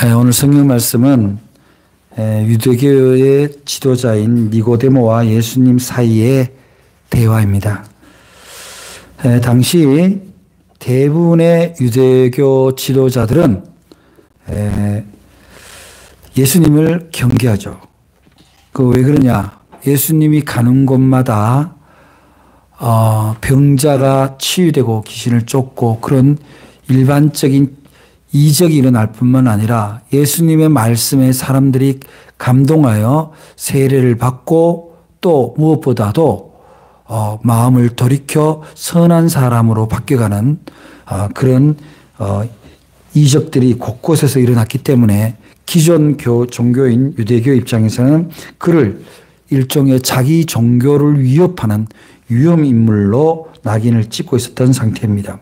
오늘 성경 말씀은 유대교의 지도자인 니고데모와 예수님 사이의 대화입니다. 당시 대부분의 유대교 지도자들은 예수님을 경계하죠. 왜 그러냐? 예수님이 가는 곳마다 병자가 치유되고 귀신을 쫓고 그런 일반적인 이적이 일어날 뿐만 아니라 예수님의 말씀에 사람들이 감동하여 세례를 받고 또 무엇보다도 마음을 돌이켜 선한 사람으로 바뀌어가는 그런 이적들이 곳곳에서 일어났기 때문에 기존 종교인 유대교 입장에서는 그를 일종의 자기 종교를 위협하는 위험인물로 낙인을 찍고 있었던 상태입니다.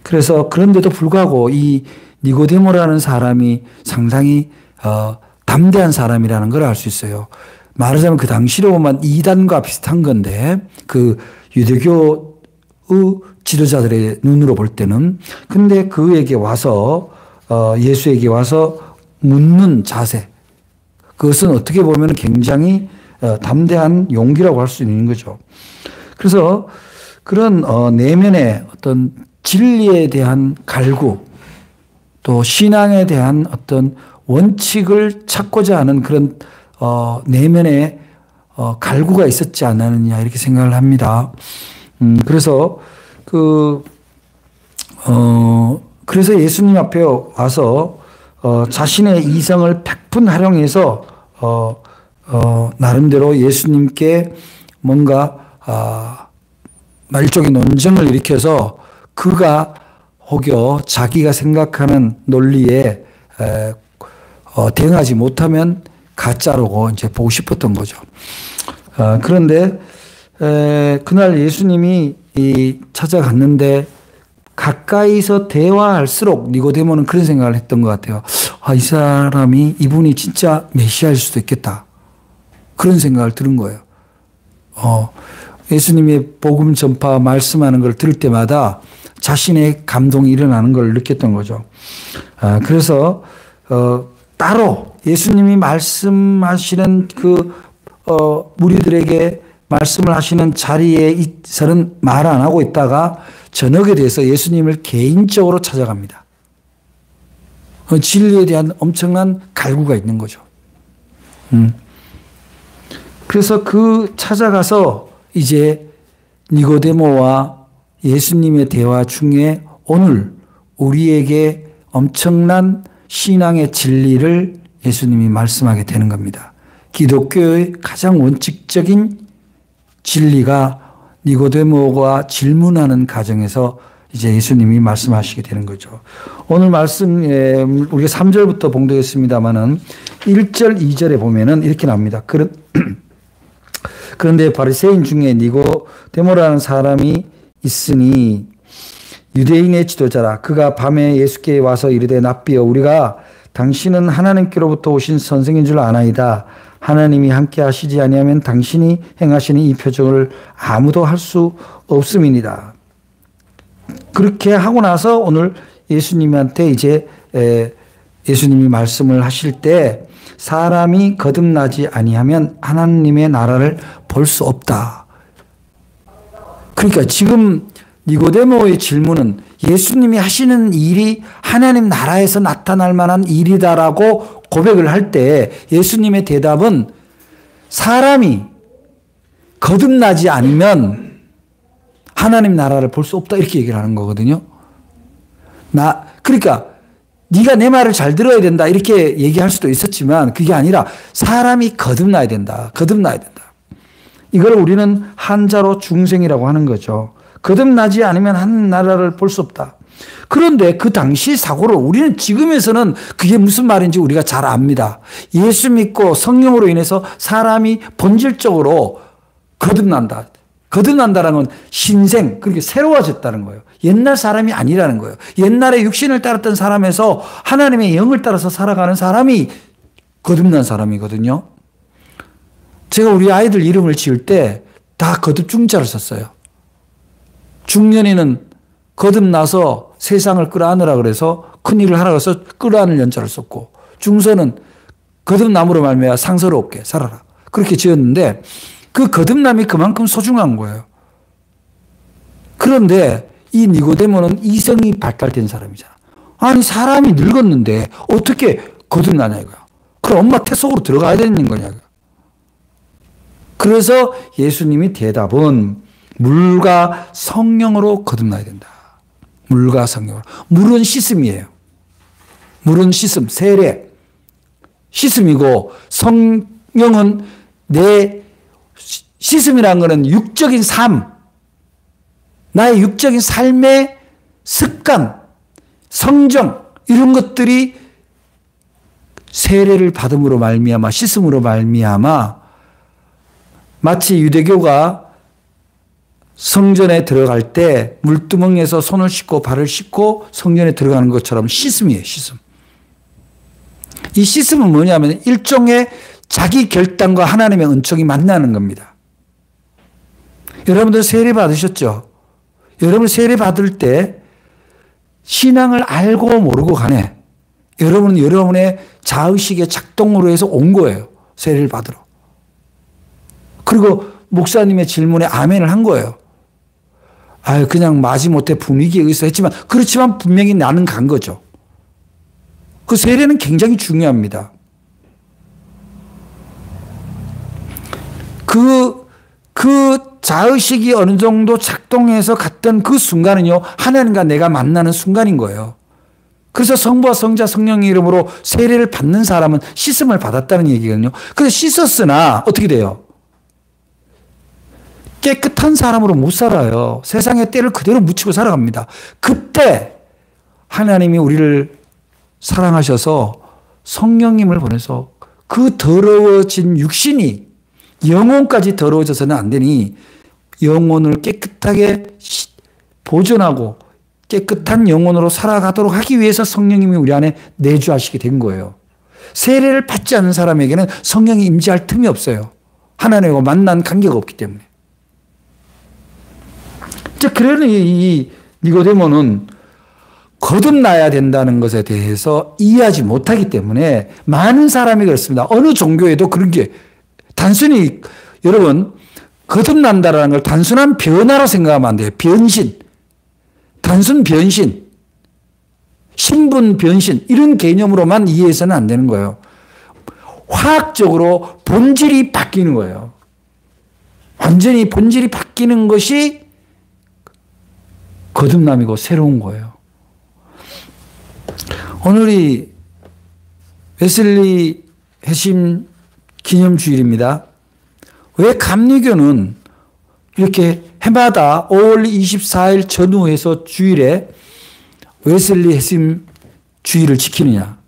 그래서 그런데도 불구하고 이 니고데모라는 사람이 상당히 담대한 사람이라는 걸 알 수 있어요. 말하자면 그 당시로 보면 이단과 비슷한 건데 그 유대교의 지도자들의 눈으로 볼 때는 근데 그에게 와서 예수에게 와서 묻는 자세 그것은 어떻게 보면 굉장히 담대한 용기라고 할 수 있는 거죠. 그래서 그런 내면의 어떤 진리에 대한 갈구 또 신앙에 대한 어떤 원칙을 찾고자 하는 그런 내면의 갈구가 있었지 않느냐 이렇게 생각을 합니다. 그래서 그래서 예수님 앞에 와서 자신의 이성을 100분 활용해서 나름대로 예수님께 뭔가 일종의 논쟁을 일으켜서 그가 혹여 자기가 생각하는 논리에 대응하지 못하면 가짜라고 이제 보고 싶었던 거죠. 그런데 그날 예수님이 찾아갔는데 가까이서 대화할수록 니고데모는 그런 생각을 했던 것 같아요. 이분이 진짜 메시아일 수도 있겠다. 그런 생각을 들은 거예요. 예수님의 복음 전파 말씀하는 걸 들을 때마다 자신의 감동이 일어나는 걸 느꼈던 거죠. 그래서 따로 예수님이 말씀하시는 무리들에게 말씀을 하시는 자리에서는 말 안 하고 있다가 저녁에 대해서 예수님을 개인적으로 찾아갑니다. 진리에 대한 엄청난 갈구가 있는 거죠. 그래서 찾아가서 이제 니고데모와 예수님의 대화 중에 오늘 우리에게 엄청난 신앙의 진리를 예수님이 말씀하게 되는 겁니다. 기독교의 가장 원칙적인 진리가 니고데모가 질문하는 과정에서 이제 예수님이 말씀하시게 되는 거죠. 오늘 말씀, 우리가 3절부터 봉독했습니다만은 1절, 2절에 보면은 이렇게 나옵니다. 그런데 바리새인 중에 니고데모라는 사람이 있으니 유대인의 지도자라. 그가 밤에 예수께 와서 이르되 랍비여 우리가 당신은 하나님께로부터 오신 선생인 줄 아나이다. 하나님이 함께 하시지 아니하면 당신이 행하시는 이 표적을 아무도 할 수 없음이니라. 그렇게 하고 나서 오늘 예수님한테 이제 예수님이 말씀을 하실 때 사람이 거듭나지 아니하면 하나님의 나라를 볼 수 없다. 그러니까 지금 니고데모의 질문은 예수님이 하시는 일이 하나님 나라에서 나타날 만한 일이다라고 고백을 할 때 예수님의 대답은 사람이 거듭나지 않으면 하나님 나라를 볼 수 없다 이렇게 얘기를 하는 거거든요. 그러니까 네가 내 말을 잘 들어야 된다 이렇게 얘기할 수도 있었지만 그게 아니라 사람이 거듭나야 된다. 거듭나야 된다. 이걸 우리는 한자로 중생이라고 하는 거죠. 거듭나지 않으면 하나님 나라를 볼 수 없다. 그런데 그 당시 사고를 우리는 지금에서는 그게 무슨 말인지 우리가 잘 압니다. 예수 믿고 성령으로 인해서 사람이 본질적으로 거듭난다. 거듭난다는 건 신생, 그렇게 새로워졌다는 거예요. 옛날 사람이 아니라는 거예요. 옛날에 육신을 따랐던 사람에서 하나님의 영을 따라서 살아가는 사람이 거듭난 사람이거든요. 제가 우리 아이들 이름을 지을 때 다 거듭중자를 썼어요. 중년이는 거듭나서 세상을 끌어안으라 그래서 큰일을 하라 그래서 끌어안을 연자를 썼고 중서는 거듭남으로 말미암아 상서롭게 살아라. 그렇게 지었는데 그 거듭남이 그만큼 소중한 거예요. 그런데 이 니고데모는 이성이 발달된 사람이잖아. 아니 사람이 늙었는데 어떻게 거듭나냐 이거야. 그럼 엄마 태 속으로 들어가야 되는 거냐. 그래서 예수님이 대답은 물과 성령으로 거듭나야 된다. 물과 성령으로. 물은 씻음이에요. 물은 씻음, 세례. 씻음이고 성령은 내 씻음이라는 것은 육적인 삶. 나의 육적인 삶의 습관, 성정 이런 것들이 세례를 받음으로 말미암아 씻음으로 말미암아 마치 유대교가 성전에 들어갈 때 물두멍에서 손을 씻고 발을 씻고 성전에 들어가는 것처럼 씻음이에요. 씻음. 이 씻음은 뭐냐면 일종의 자기 결단과 하나님의 은총이 만나는 겁니다. 여러분들 세례 받으셨죠? 여러분 세례 받을 때 신앙을 알고 모르고 가네. 여러분은 여러분의 자의식의 작동으로 해서 온 거예요. 세례를 받으러. 그리고 목사님의 질문에 아멘을 한 거예요. 아유, 그냥 마지못해 분위기에 의해서 했지만, 그렇지만 분명히 나는 간 거죠. 그 세례는 굉장히 중요합니다. 그 자의식이 어느 정도 작동해서 갔던 그 순간은요, 하나님과 내가 만나는 순간인 거예요. 그래서 성부와 성자 성령의 이름으로 세례를 받는 사람은 씻음을 받았다는 얘기거든요. 그래서 씻었으나 어떻게 돼요? 깨끗한 사람으로 못 살아요. 세상의 때를 그대로 묻히고 살아갑니다. 그때 하나님이 우리를 사랑하셔서 성령님을 보내서 그 더러워진 육신이 영혼까지 더러워져서는 안 되니 영혼을 깨끗하게 보존하고 깨끗한 영혼으로 살아가도록 하기 위해서 성령님이 우리 안에 내주하시게 된 거예요. 세례를 받지 않는 사람에게는 성령이 임재할 틈이 없어요. 하나님과 만난 관계가 없기 때문에. 그러니 이 니고데모는 거듭나야 된다는 것에 대해서 이해하지 못하기 때문에 많은 사람이 그렇습니다. 어느 종교에도 그런 게 단순히 여러분 거듭난다라는 걸 단순한 변화로 생각하면 안 돼요. 변신. 단순 변신. 신분 변신. 이런 개념으로만 이해해서는 안 되는 거예요. 화학적으로 본질이 바뀌는 거예요. 완전히 본질이 바뀌는 것이 거듭남이고 새로운 거예요. 오늘이 웨슬리 회심 기념주일입니다. 왜 감리교는 이렇게 해마다 5월 24일 전후해서 주일에 웨슬리 회심 주일을 지키느냐.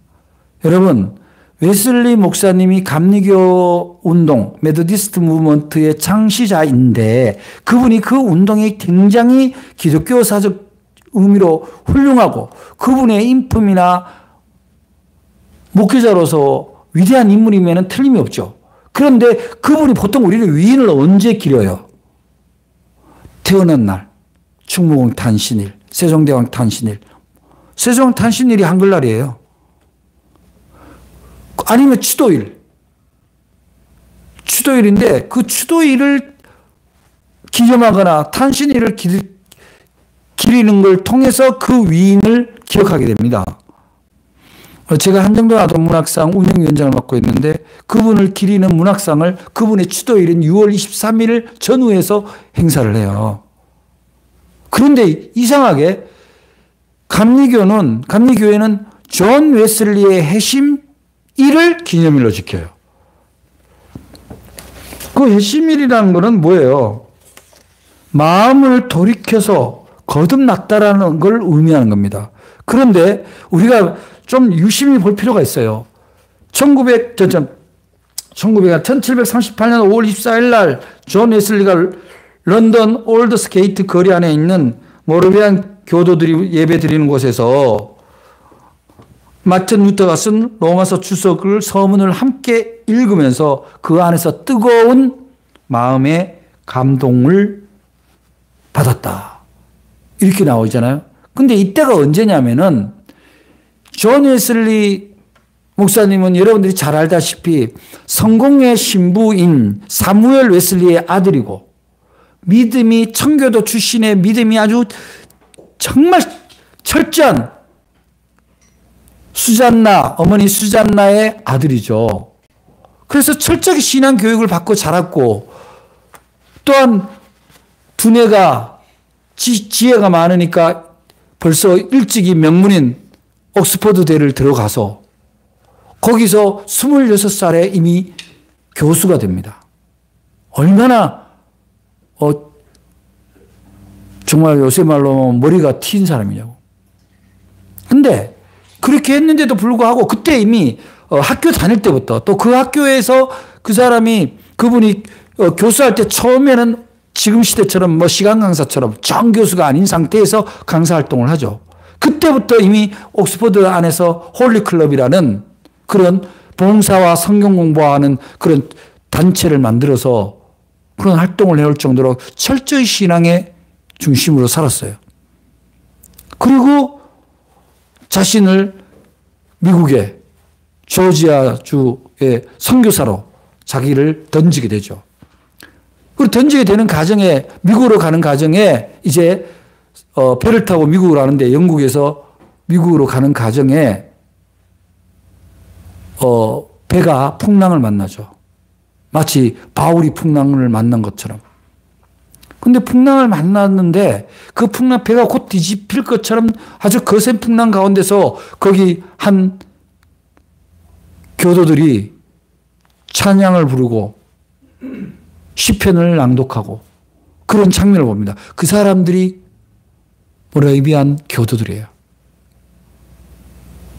여러분, 웨슬리 목사님이 감리교 운동, 메소디스트 무브먼트의 창시자인데 그분이 그 운동이 굉장히 기독교사적 의미로 훌륭하고 그분의 인품이나 목회자로서 위대한 인물이면 틀림이 없죠. 그런데 그분이 보통 우리는 위인을 언제 기려요? 태어난 날, 충무공 탄신일, 세종대왕 탄신일. 세종대왕 탄신일이 한글날이에요. 아니면 추도일. 추도일인데 그 추도일을 기념하거나 탄신일을 기리는 걸 통해서 그 위인을 기억하게 됩니다. 제가 한정도 아동문학상 운영위원장을 맡고 있는데 그분을 기리는 문학상을 그분의 추도일인 6월 23일 전후해서 행사를 해요. 그런데 이상하게 감리교회는 존 웨슬리의 해심일을 기념일로 지켜요. 그 해심일이라는 것은 뭐예요? 마음을 돌이켜서 거듭났다라는 걸 의미하는 겁니다. 그런데 우리가 좀 유심히 볼 필요가 있어요. 1738년 5월 24일 날 존 웨슬리가 런던 올드스 게이트 거리 안에 있는 모라비안 교도들이 예배 드리는 곳에서 마틴 루터가 쓴 로마서 주석을 서문을 함께 읽으면서 그 안에서 뜨거운 마음의 감동을 받았다. 이렇게 나오잖아요. 근데 이때가 언제냐면은 존 웨슬리 목사님은 여러분들이 잘 알다시피 성공의 신부인 사무엘 웨슬리의 아들이고 믿음이 청교도 출신의 믿음이 아주 정말 철저한 수잔나, 어머니 수잔나의 아들이죠. 그래서 철저하게 신앙 교육을 받고 자랐고 또한 두뇌가 지혜가 많으니까 벌써 일찍이 명문인 옥스퍼드대를 들어가서 거기서 26살에 이미 교수가 됩니다. 얼마나 정말 요새 말로 머리가 튄 사람이냐고. 근데 그렇게 했는데도 불구하고 그때 이미 학교 다닐 때부터 또 그 학교에서 그분이 교수할 때 처음에는 지금 시대처럼 뭐 시간 강사처럼 정교수가 아닌 상태에서 강사 활동을 하죠. 그때부터 이미 옥스퍼드 안에서 홀리클럽이라는 그런 봉사와 성경 공부하는 그런 단체를 만들어서 그런 활동을 해올 정도로 철저히 신앙의 중심으로 살았어요. 그리고 자신을 미국의 조지아주의 선교사로 자기를 던지게 되죠. 그리고 던지게 되는 과정에 미국으로 가는 과정에 이제 배를 타고 미국으로 가는데 영국에서 미국으로 가는 과정에 배가 풍랑을 만나죠. 마치 바울이 풍랑을 만난 것처럼. 근데 풍랑을 만났는데 그 배가 곧 뒤집힐 것처럼 아주 거센 풍랑 가운데서 거기 한 교도들이 찬양을 부르고 시편을 낭독하고 그런 장면을 봅니다. 그 사람들이 모라비안 교도들이에요.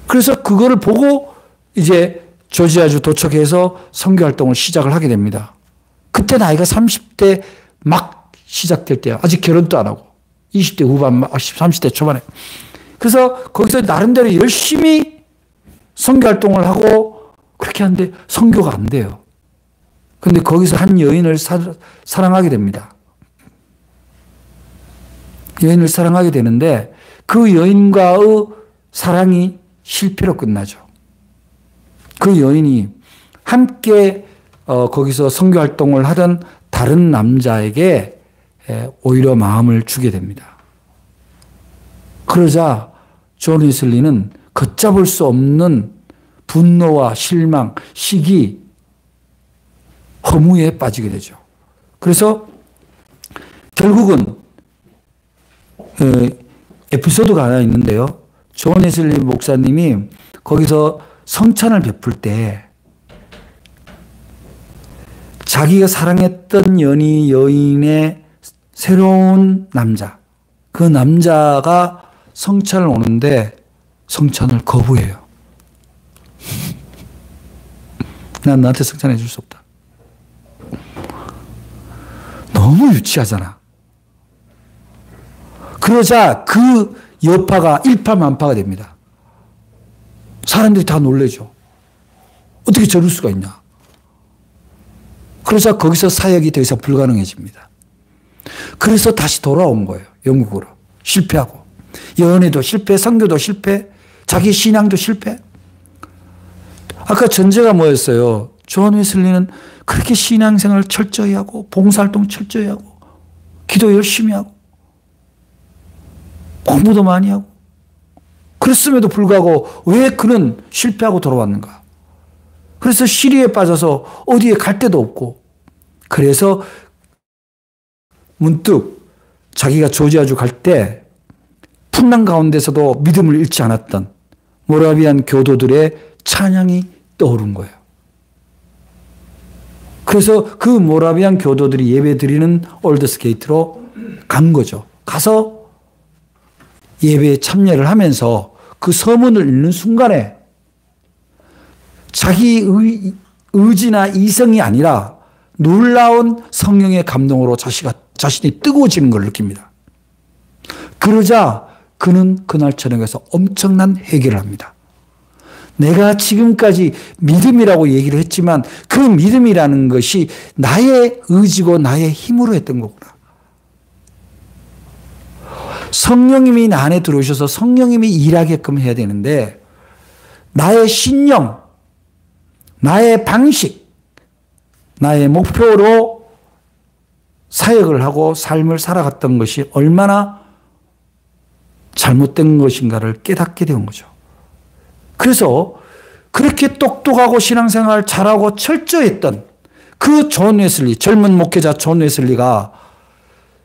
그래서 그거를 보고 이제 조지아주 도착해서 선교 활동을 시작을 하게 됩니다. 그때 나이가 30대 막 시작될 때야. 아직 결혼도 안 하고 20대 후반, 30대 초반에. 그래서 거기서 나름대로 열심히 선교 활동을 하고 그렇게 하는데 선교가 안 돼요. 그런데 거기서 한 여인을 사랑하게 됩니다. 여인을 사랑하게 되는데 그 여인과의 사랑이 실패로 끝나죠. 그 여인이 함께 거기서 선교 활동을 하던 다른 남자에게 오히려 마음을 주게 됩니다. 그러자 존 웨슬리는 걷잡을 수 없는 분노와 실망, 시기, 허무에 빠지게 되죠. 그래서 결국은 에피소드가 하나 있는데요. 존 웨슬리 목사님이 거기서 성찬을 베풀 때 자기가 사랑했던 여인의 새로운 남자, 그 남자가 성찬을 오는데 성찬을 거부해요. 난 너한테 성찬해 줄 수 없다. 너무 유치하잖아. 그러자 그 여파가 일파만파가 됩니다. 사람들이 다 놀라죠. 어떻게 저럴 수가 있냐. 그래서 거기서 사역이 더 이상 불가능해집니다. 그래서 다시 돌아온 거예요. 영국으로. 실패하고. 연애도 실패, 선교도 실패, 자기 신앙도 실패. 아까 전제가 뭐였어요? 존 웨슬리는 그렇게 신앙생활을 철저히 하고 봉사활동 철저히 하고 기도 열심히 하고 공부도 많이 하고 그랬음에도 불구하고 왜 그는 실패하고 돌아왔는가? 그래서 시리에 빠져서 어디에 갈 데도 없고 그래서 문득 자기가 조지아주 갈 때 풍랑 가운데서도 믿음을 잃지 않았던 모라비안 교도들의 찬양이 떠오른 거예요. 그래서 그 모라비안 교도들이 예배 드리는 올드스 게이트로 간 거죠. 가서 예배에 참여를 하면서 그 서문을 읽는 순간에 자기 의지나 이성이 아니라 놀라운 성령의 감동으로 자신이 뜨거워지는 걸 느낍니다. 그러자 그는 그날 저녁에서 엄청난 회개를 합니다. 내가 지금까지 믿음이라고 얘기를 했지만 그 믿음이라는 것이 나의 의지고 나의 힘으로 했던 거구나. 성령님이 나 안에 들어오셔서 성령님이 일하게끔 해야 되는데 나의 신령, 나의 방식, 나의 목표로 사역을 하고 삶을 살아갔던 것이 얼마나 잘못된 것인가를 깨닫게 된 거죠. 그래서 그렇게 똑똑하고 신앙생활 잘하고 철저했던 그 존 웨슬리, 젊은 목회자 존 웨슬리가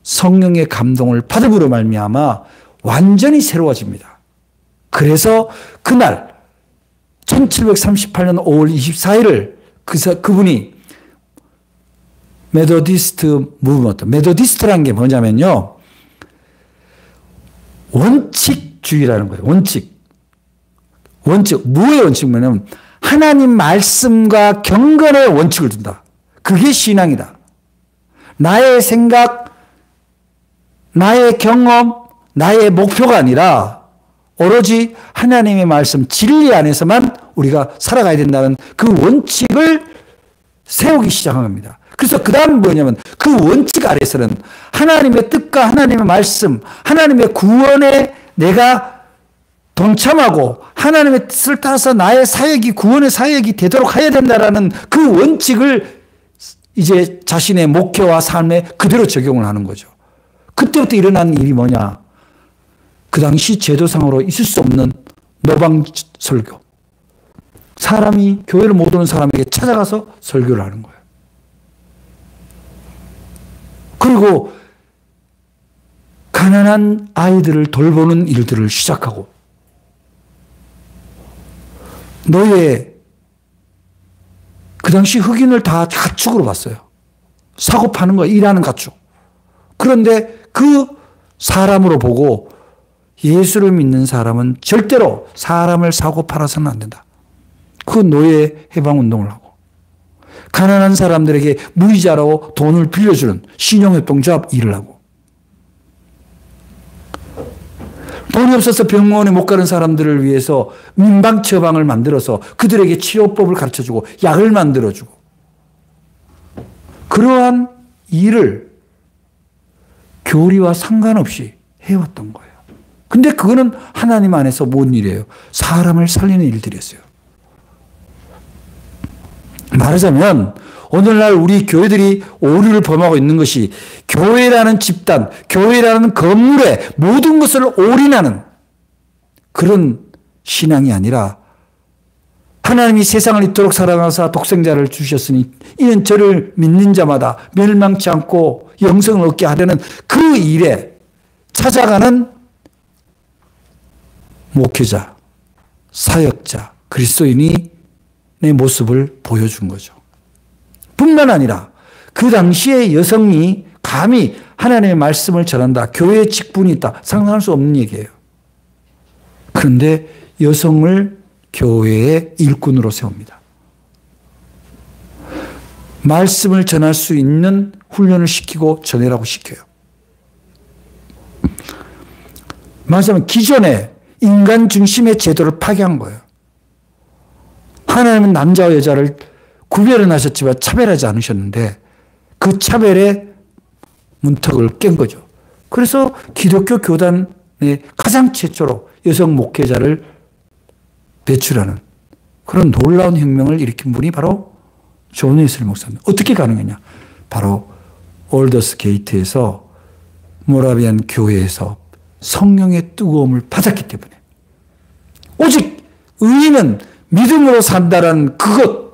성령의 감동을 받음으로 말미암아 완전히 새로워집니다. 그래서 그날 1738년 5월 24일을 그분이 메소디스트 무브먼트, 메소디스트라는 게 뭐냐면요, 원칙주의라는 거예요. 원칙. 뭐의 원칙이냐면 하나님 말씀과 경건의 원칙을 둔다. 그게 신앙이다. 나의 생각, 나의 경험, 나의 목표가 아니라 오로지 하나님의 말씀, 진리 안에서만 우리가 살아가야 된다는 그 원칙을 세우기 시작한 겁니다. 그래서 그 다음 뭐냐면 그 원칙 아래서는 하나님의 뜻과 하나님의 말씀, 하나님의 구원에 내가 동참하고 하나님의 뜻을 따라서 나의 사역이 구원의 사역이 되도록 해야 된다라는 그 원칙을 이제 자신의 목회와 삶에 그대로 적용을 하는 거죠. 그때부터 일어난 일이 뭐냐? 그 당시 제도상으로 있을 수 없는 노방 설교. 사람이 교회를 못 오는 사람에게 찾아가서 설교를 하는 거예요. 그리고 가난한 아이들을 돌보는 일들을 시작하고 그 당시 흑인을 다 가축으로 봤어요. 사고 파는 거, 일하는 가축. 그런데 그 사람으로 보고 예수를 믿는 사람은 절대로 사람을 사고 팔아서는 안 된다. 그 노예 해방 운동을 하고 가난한 사람들에게 무이자로 돈을 빌려주는 신용협동조합 일을 하고 돈이 없어서 병원에 못 가는 사람들을 위해서 민방 처방을 만들어서 그들에게 치료법을 가르쳐주고 약을 만들어주고 그러한 일을 교리와 상관없이 해왔던 거예요. 근데 그거는 하나님 안에서 뭔 일이에요? 사람을 살리는 일들이었어요. 말하자면 오늘날 우리 교회들이 오류를 범하고 있는 것이 교회라는 집단, 교회라는 건물에 모든 것을 올인하는 그런 신앙이 아니라 하나님이 세상을 이토록 사랑하사 독생자를 주셨으니 이는 저를 믿는 자마다 멸망치 않고 영생을 얻게 하려는 그 일에 찾아가는 목회자, 사역자, 그리스도인이 내 모습을 보여준 거죠. 뿐만 아니라 그 당시에 여성이 감히 하나님의 말씀을 전한다. 교회의 직분이 있다. 상상할 수 없는 얘기예요. 그런데 여성을 교회의 일꾼으로 세웁니다. 말씀을 전할 수 있는 훈련을 시키고 전해라고 시켜요. 말하자면 기존의 인간 중심의 제도를 파괴한 거예요. 하나님은 남자와 여자를 구별은 하셨지만 차별하지 않으셨는데 그 차별의 문턱을 깬 거죠. 그래서 기독교 교단의 가장 최초로 여성 목회자를 배출하는 그런 놀라운 혁명을 일으킨 분이 바로 존 웨슬리 목사입니다. 어떻게 가능했냐? 바로 올더스 게이트에서 모라비안 교회에서 성령의 뜨거움을 받았기 때문에 오직 의인은 믿음으로 산다라는 그것,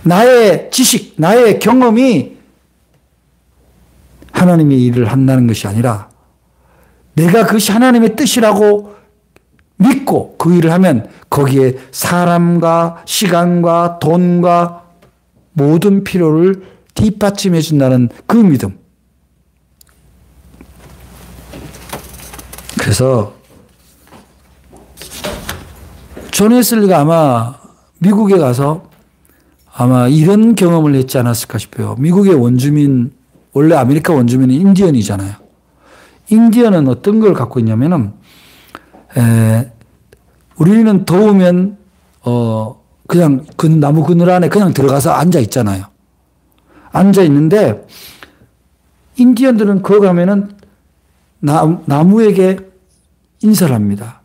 나의 지식, 나의 경험이 하나님의 일을 한다는 것이 아니라 내가 그것이 하나님의 뜻이라고 믿고 그 일을 하면 거기에 사람과 시간과 돈과 모든 필요를 뒷받침해 준다는 그 믿음. 그래서 존 웨슬리가 아마 미국에 가서 아마 이런 경험을 했지 않았을까 싶어요. 미국의 원주민, 원래 아메리카 원주민은 인디언이잖아요. 인디언은 어떤 걸 갖고 있냐면은, 우리는 더우면, 그냥 나무 그늘 안에 그냥 들어가서 앉아 있잖아요. 앉아 있는데, 인디언들은 거기 가면은 나무에게 인사를 합니다.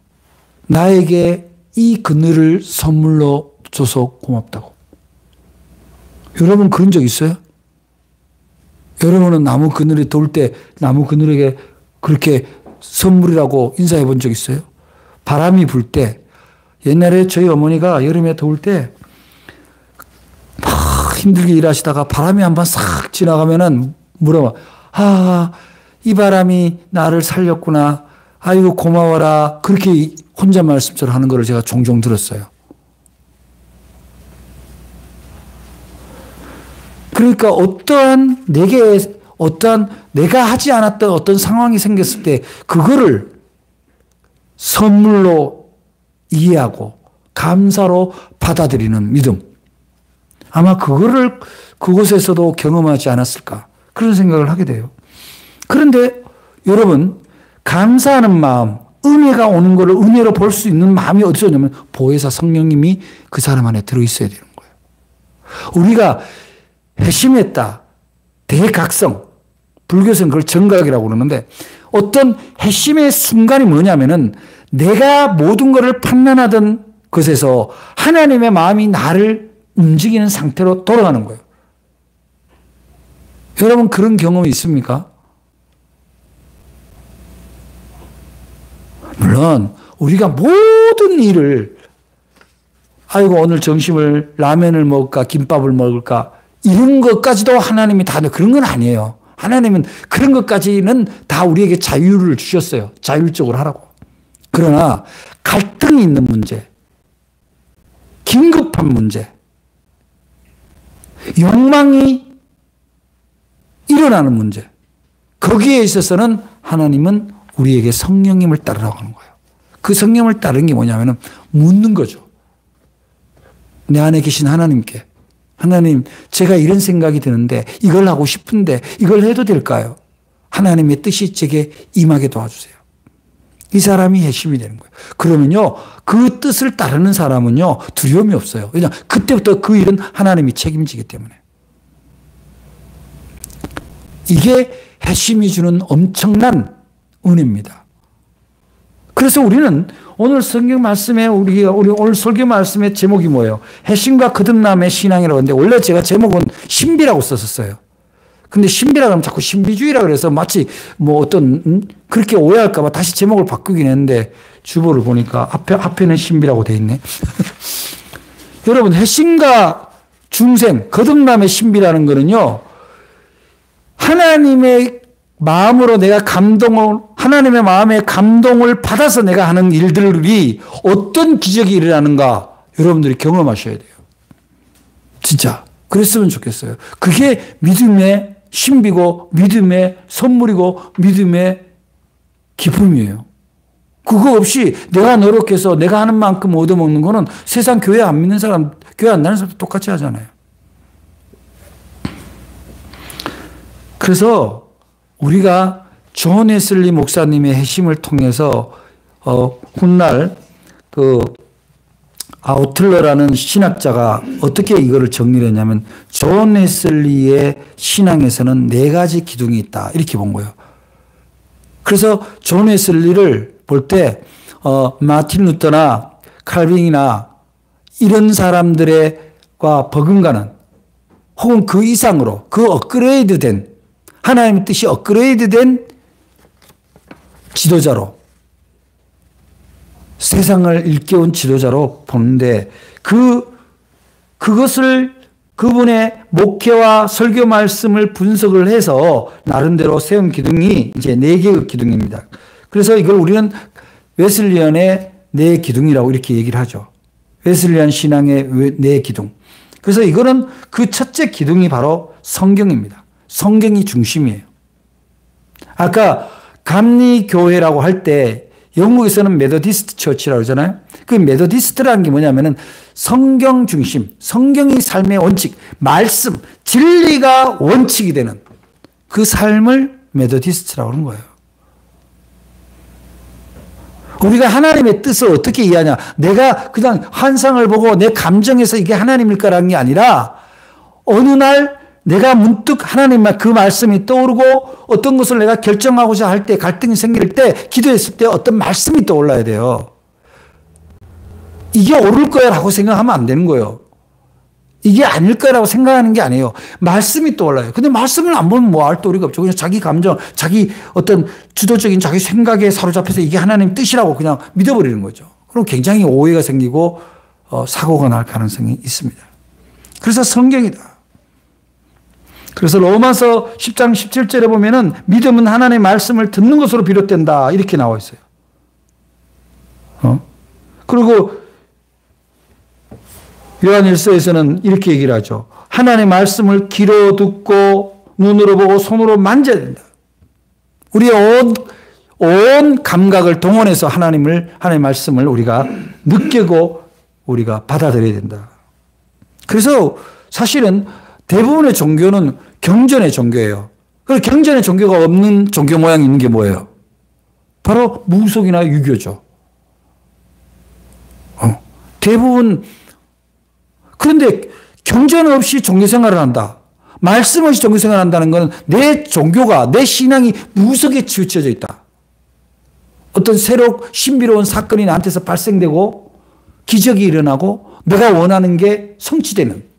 나에게 이 그늘을 선물로 줘서 고맙다고. 여러분 그런 적 있어요? 여러분은 나무 그늘에 돌 때 나무 그늘에게 그렇게 선물이라고 인사해 본 적 있어요? 바람이 불 때, 옛날에 저희 어머니가 여름에 더울 때 막 힘들게 일하시다가 바람이 한번 싹 지나가면은 물어봐. 아, 이 바람이 나를 살렸구나. 아이고 고마워라. 그렇게 혼자 말씀처럼 하는 것을 제가 종종 들었어요. 그러니까 어떠한 내가 하지 않았던 어떤 상황이 생겼을 때 그거를 선물로 이해하고 감사로 받아들이는 믿음. 아마 그거를 그곳에서도 경험하지 않았을까. 그런 생각을 하게 돼요. 그런데 여러분, 감사하는 마음, 은혜가 오는 것을 은혜로 볼 수 있는 마음이 어디서 오냐면 보혜사 성령님이 그 사람 안에 들어있어야 되는 거예요. 우리가 회심했다. 대각성. 불교에서는 그걸 정각이라고 그러는데 어떤 회심의 순간이 뭐냐면은 내가 모든 것을 판단하던 것에서 하나님의 마음이 나를 움직이는 상태로 돌아가는 거예요. 여러분 그런 경험이 있습니까? 물론 우리가 모든 일을 아이고 오늘 점심을 라면을 먹을까 김밥을 먹을까 이런 것까지도 하나님이 다 그런 건 아니에요. 하나님은 그런 것까지는 다 우리에게 자유를 주셨어요. 자율적으로 하라고. 그러나 갈등이 있는 문제, 긴급한 문제, 욕망이 일어나는 문제, 거기에 있어서는 하나님은 우리에게 성령님을 따르라고 하는 거예요. 그 성령을 따르는 게 뭐냐면 묻는 거죠. 내 안에 계신 하나님께 하나님 제가 이런 생각이 드는데 이걸 하고 싶은데 이걸 해도 될까요? 하나님의 뜻이 제게 임하게 도와주세요. 이 사람이 핵심이 되는 거예요. 그러면요 그 뜻을 따르는 사람은요 두려움이 없어요. 왜냐하면 그때부터 그 일은 하나님이 책임지기 때문에. 이게 핵심이 주는 엄청난 은혜입니다. 그래서 우리는 오늘 성경 말씀에 우리 오늘 설교 말씀의 제목이 뭐예요? 핵심과 거듭남의 신앙이라고 하는데 원래 제가 제목은 신비라고 썼었어요. 근데 신비라고 하면 자꾸 신비주의라고 그래서 마치 뭐 어떤 그렇게 오해할까 봐 다시 제목을 바꾸긴 했는데 주보를 보니까 앞에는 신비라고 돼 있네. 여러분 핵심과 중생, 거듭남의 신비라는 거는요. 하나님의 마음으로 내가 하나님의 마음의 감동을 받아서 내가 하는 일들이 어떤 기적이 일어나는가 여러분들이 경험하셔야 돼요. 진짜. 그랬으면 좋겠어요. 그게 믿음의 신비고 믿음의 선물이고 믿음의 기쁨이에요. 그거 없이 내가 노력해서 내가 하는 만큼 얻어먹는 거는 세상 교회 안 믿는 사람, 교회 안 다니는 사람도 똑같이 하잖아요. 그래서 우리가 존 웨슬리 목사님의 핵심을 통해서 훗날 그 아우틀러라는 신학자가 어떻게 이거를 정리를 했냐면 존 웨슬리의 신앙에서는 4가지 기둥이 있다 이렇게 본 거예요. 그래서 존 웨슬리를 볼 때 마틴 루터나 칼빈이나 이런 사람들과 버금가는 혹은 그 이상으로 그 업그레이드된 하나님의 뜻이 업그레이드된 지도자로 세상을 일깨운 지도자로 보는데 그것을 그분의 목회와 설교 말씀을 분석을 해서 나름대로 세운 기둥이 이제 4개의 기둥입니다. 그래서 이걸 우리는 웨슬리안의 4기둥이라고 이렇게 얘기를 하죠. 웨슬리안 신앙의 4기둥. 그래서 이거는 그 첫째 기둥이 바로 성경입니다. 성경이 중심이에요. 아까 감리교회라고 할 때 영국에서는 메더디스트 처치라고 그러잖아요. 그 메더디스트라는 게 뭐냐면은 성경 중심, 성경이 삶의 원칙, 말씀, 진리가 원칙이 되는 그 삶을 메더디스트라고 하는 거예요. 우리가 하나님의 뜻을 어떻게 이해하냐. 내가 그냥 환상을 보고 내 감정에서 이게 하나님일까라는 게 아니라 어느 날 내가 문득 하나님의 그 말씀이 떠오르고 어떤 것을 내가 결정하고자 할 때 갈등이 생길 때 기도했을 때 어떤 말씀이 떠올라야 돼요. 이게 옳을 거야라고 생각하면 안 되는 거예요. 이게 아닐 거라고 생각하는 게 아니에요. 말씀이 떠올라요. 근데 말씀을 안 보면 뭐 알 도리가 없죠. 그냥 자기 감정, 자기 어떤 주도적인 자기 생각에 사로잡혀서 이게 하나님 뜻이라고 그냥 믿어버리는 거죠. 그럼 굉장히 오해가 생기고 사고가 날 가능성이 있습니다. 그래서 성경이다. 그래서 로마서 10장 17절에 보면은 믿음은 하나님의 말씀을 듣는 것으로 비롯된다. 이렇게 나와 있어요. 그리고 요한일서에서는 이렇게 얘기를 하죠. 하나님의 말씀을 귀로 듣고 눈으로 보고 손으로 만져야 된다. 우리의 온 감각을 동원해서 하나님의 말씀을 우리가 느끼고 우리가 받아들여야 된다. 그래서 사실은 대부분의 종교는 경전의 종교예요. 그래서 경전의 종교가 없는 종교 모양이 있는 게 뭐예요? 바로 무속이나 유교죠. 대부분 그런데 경전 없이 종교생활을 한다. 말씀 없이 종교생활을 한다는 건 내 종교가, 내 신앙이 무속에 치우쳐져 있다. 어떤 새로 신비로운 사건이 나한테서 발생되고 기적이 일어나고 내가 원하는 게 성취되는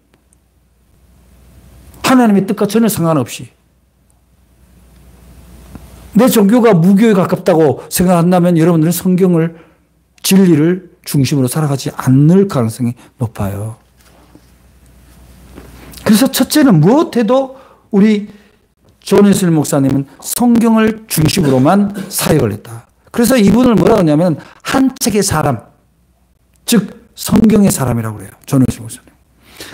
하나님의 뜻과 전혀 상관없이 내 종교가 무교에 가깝다고 생각한다면 여러분들은 성경을 진리를 중심으로 살아가지 않을 가능성이 높아요. 그래서 첫째는 무엇해도 우리 존 웨슬리 목사님은 성경을 중심으로만 사역을 했다. 그래서 이분을 뭐라고 하냐면 한 책의 사람, 즉 성경의 사람이라고 그래요. 존 웨슬리 목사님.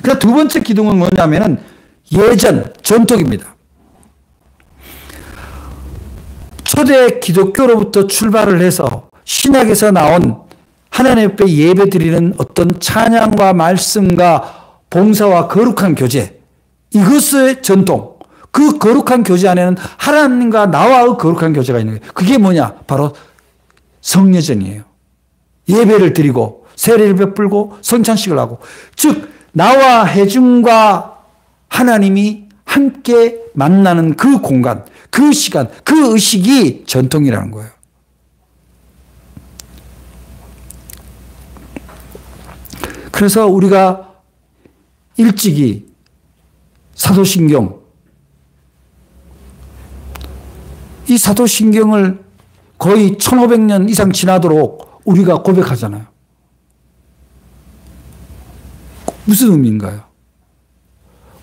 그래서 두 번째 기둥은 뭐냐면은 전통입니다. 초대 기독교로부터 출발을 해서 신약에서 나온 하나님 앞에 예배드리는 어떤 찬양과 말씀과 봉사와 거룩한 교제, 이것의 전통, 그 거룩한 교제 안에는 하나님과 나와의 거룩한 교제가 있는 거예요. 그게 뭐냐? 바로 성례전이에요. 예배를 드리고 세례를 베풀고 성찬식을 하고, 즉 나와 회중과 하나님이 함께 만나는 그 공간, 그 시간, 그 의식이 전통이라는 거예요. 그래서 우리가 일찍이 사도신경, 이 사도신경을 거의 1500년 이상 지나도록 우리가 고백하잖아요. 무슨 의미인가요?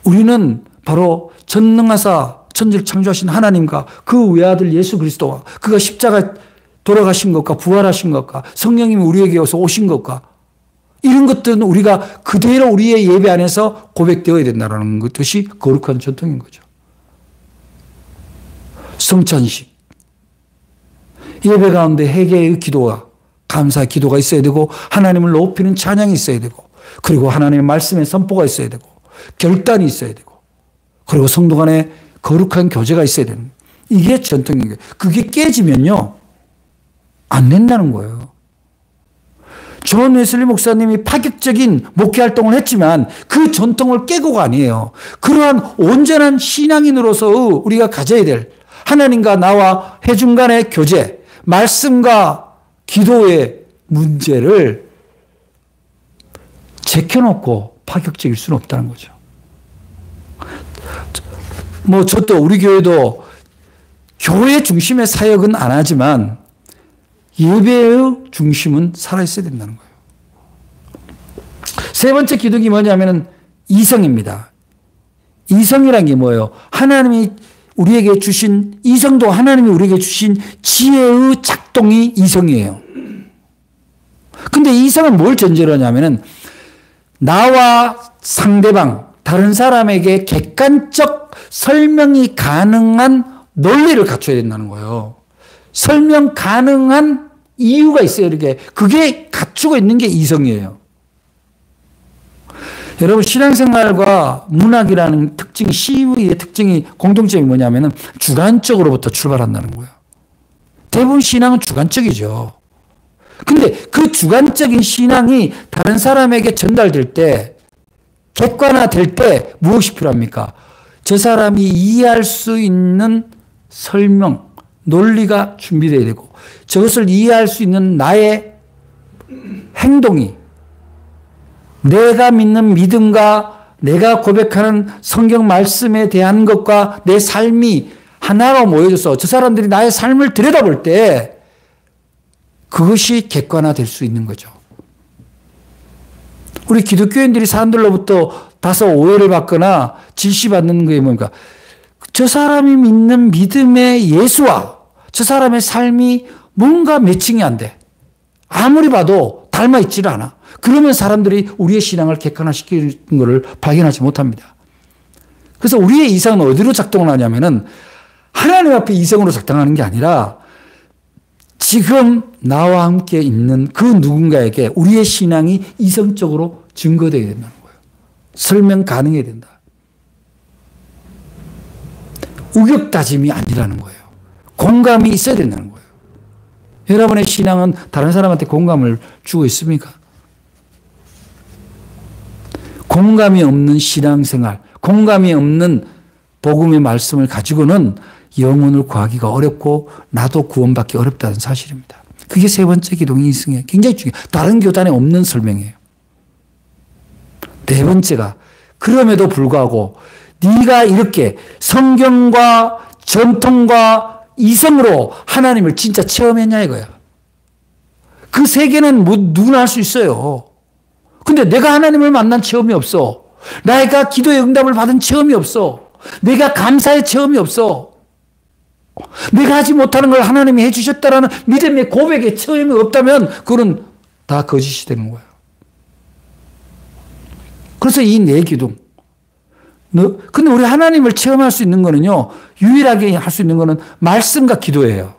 우리는 바로 전능하사 천지를 창조하신 하나님과 그 외아들 예수 그리스도와 그가 십자가 돌아가신 것과 부활하신 것과 성령님이 우리에게 오신 것과 이런 것들은 우리가 그대로 우리의 예배 안에서 고백되어야 된다는 것이 거룩한 전통인 거죠. 성찬식. 예배 가운데 회개의 기도와 감사의 기도가 있어야 되고 하나님을 높이는 찬양이 있어야 되고 그리고 하나님의 말씀의 선포가 있어야 되고 결단이 있어야 되고 그리고 성도 간에 거룩한 교제가 있어야 되는 이게 전통인 거예요. 그게 깨지면요. 안 된다는 거예요. 존 웨슬리 목사님이 파격적인 목회 활동을 했지만 그 전통을 깨고가 아니에요. 그러한 온전한 신앙인으로서 우리가 가져야 될 하나님과 나와 회중 간의 교제, 말씀과 기도의 문제를 제껴놓고 파격적일 수는 없다는 거죠. 저도 우리 교회도 교회 중심의 사역은 안 하지만 예배의 중심은 살아있어야 된다는 거예요. 세 번째 기둥이 뭐냐면 이성입니다. 이성이란 게 뭐예요? 하나님이 우리에게 주신, 이성도 하나님이 우리에게 주신 지혜의 작동이 이성이에요. 근데 이성은 뭘 전제로 하냐면은 나와 상대방, 다른 사람에게 객관적 설명이 가능한 논리를 갖춰야 된다는 거예요. 설명 가능한 이유가 있어요. 이렇게. 그게 갖추고 있는 게 이성이에요. 여러분, 신앙생활과 문학이라는 특징, 시의 특징이, 공통점이 뭐냐면은 주관적으로부터 출발한다는 거예요. 대부분 신앙은 주관적이죠. 근데 그 주관적인 신앙이 다른 사람에게 전달될 때, 객관화될 때 무엇이 필요합니까? 저 사람이 이해할 수 있는 설명, 논리가 준비되어야 되고 저것을 이해할 수 있는 나의 행동이 내가 믿는 믿음과 내가 고백하는 성경 말씀에 대한 것과 내 삶이 하나로 모여져서 저 사람들이 나의 삶을 들여다볼 때 그것이 객관화될 수 있는 거죠. 우리 기독교인들이 사람들로부터 다소 오해를 받거나 질시받는 게 뭡니까? 저 사람이 믿는 믿음의 예수와 저 사람의 삶이 뭔가 매칭이 안 돼. 아무리 봐도 닮아 있지를 않아. 그러면 사람들이 우리의 신앙을 객관화시키는 것을 발견하지 못합니다. 그래서 우리의 이성은 어디로 작동을 하냐면은 하나님 앞에 이성으로 작동하는 게 아니라 지금 나와 함께 있는 그 누군가에게 우리의 신앙이 이성적으로 증거되어야 된다는 거예요. 설명 가능해야 된다. 우격다짐이 아니라는 거예요. 공감이 있어야 된다는 거예요. 여러분의 신앙은 다른 사람한테 공감을 주고 있습니까? 공감이 없는 신앙생활, 공감이 없는 복음의 말씀을 가지고는 영혼을 구하기가 어렵고 나도 구원받기 어렵다는 사실입니다. 그게 세 번째 기독인 이성이에요. 굉장히 중요해요. 다른 교단에 없는 설명이에요. 네 번째가 그럼에도 불구하고 네가 이렇게 성경과 전통과 이성으로 하나님을 진짜 체험했냐 이거야. 그 세계는 누구나 할 수 있어요. 근데 내가 하나님을 만난 체험이 없어. 내가 기도의 응답을 받은 체험이 없어. 내가 감사의 체험이 없어. 내가 하지 못하는 걸 하나님이 해주셨다라는 믿음의 고백의 체험이 없다면 그건 다 거짓이 되는 거예요. 그래서 이 네 기둥. 근데 우리 하나님을 체험할 수 있는 거는요, 유일하게 할 수 있는 거는 말씀과 기도예요.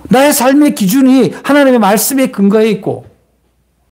나의 삶의 기준이 하나님의 말씀에 근거해 있고,